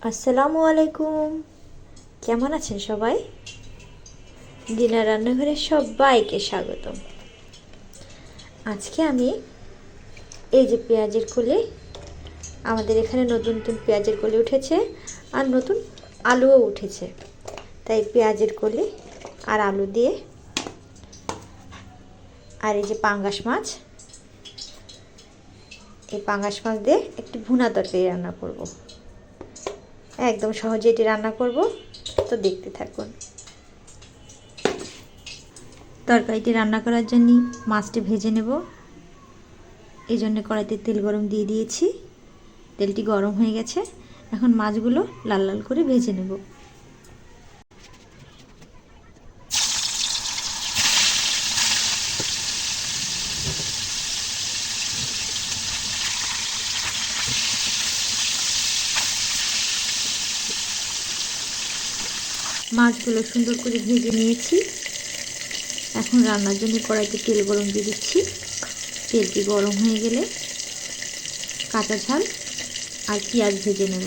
আসসালামু আলাইকুম। কেমন আছেন সবাই? দিনার রান্নাঘরে সবাইকে স্বাগতম। আজকে আমি এই যে পেঁয়াজের কলি, আমাদের এখানে নতুন নতুন পেঁয়াজের কলি উঠেছে আর নতুন আলুও উঠেছে, তাই পেঁয়াজের কলি আর আলু দিয়ে আর এই যে পাঙ্গাস মাছ, এই পাঙ্গাস মাছ দিয়ে একটি ভুনা তরকারি রান্না করব। একদম সহজে এটি রান্না করব, তো দেখতে থাকুন। তরকারিটি রান্না করার জন্য মাছটি ভেজে নেব। এই জন্য কড়াইতে তেল গরম দিয়ে দিয়েছি। তেলটি গরম হয়ে গেছে, এখন মাছগুলো লাল লাল করে ভেজে নেব। মাছগুলো সুন্দর করে ভেজে নিয়েছি। এখন রান্নার জন্য কড়াইতে তেল গরম দিয়ে দিচ্ছি। তেলটি গরম হয়ে গেলে কাঁচা ঝাল আর পেঁয়াজ ভেজে নেব।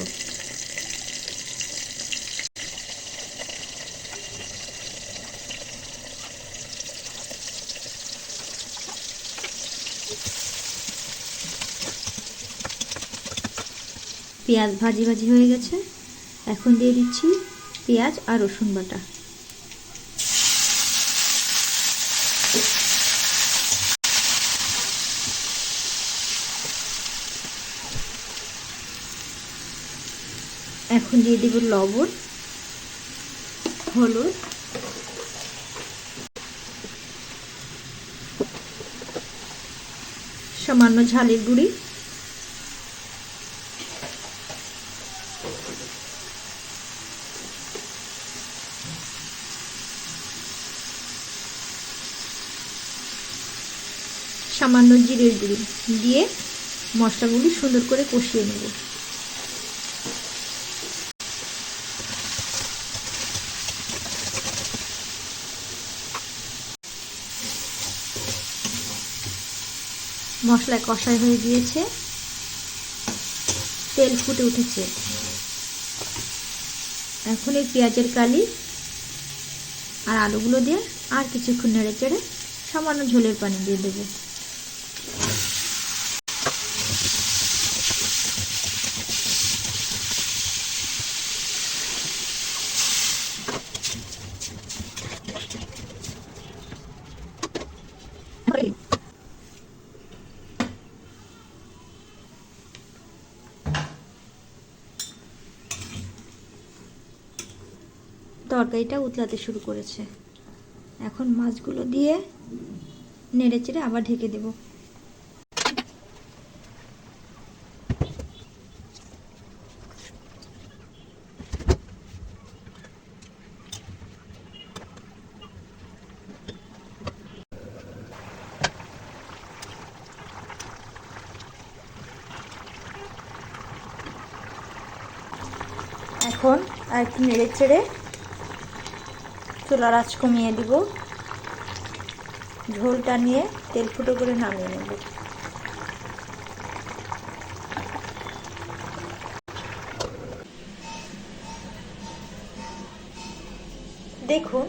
পেঁয়াজ ভাজি ভাজি হয়ে গেছে, এখন দিয়ে দিচ্ছি পেঁয়াজ আর রসুন বাটা। এখন দিয়ে দেব লবণ, হলুদ, সামান্য ঝালের গুঁড়ি, সামান্য জিরের গুঁড়ি দিয়ে মশলাগুলি সুন্দর করে কষিয়ে নেব। মশলা কষাই হয়ে গিয়েছে, তেল ফুটে উঠেছে। এখন এই পেঁয়াজের কালি আর আলুগুলো দিয়ে আর কিছুক্ষণ নেড়ে চেড়ে সামান্য ঝোলের পানি দিয়ে দেবো। তরকারিটা উতলাতে শুরু করেছে, এখন মাছগুলো দিয়ে নেড়ে চেড়ে আবার ঢেকে দেব। এখন আর একটু নেড়ে চেড়ে চুলার আঁচ কমিয়ে দিব। ঝোলটা নিয়ে তেল ফুটো করে নামিয়ে নেব। দেখুন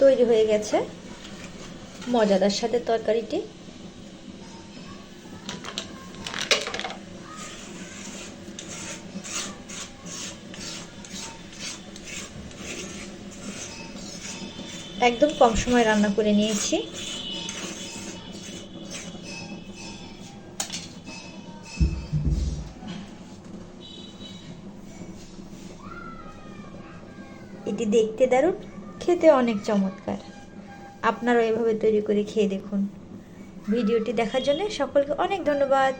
তৈরি হয়ে গেছে মজাদার সাথে তরকারিটি। একদম কম সময় রান্না করে নিয়েছি। এটি দেখতে দারুণ, খেতে অনেক চমৎকার। আপনারাও এভাবে তৈরি করে খেয়ে দেখুন। ভিডিওটি দেখার জন্য সকলকে অনেক ধন্যবাদ।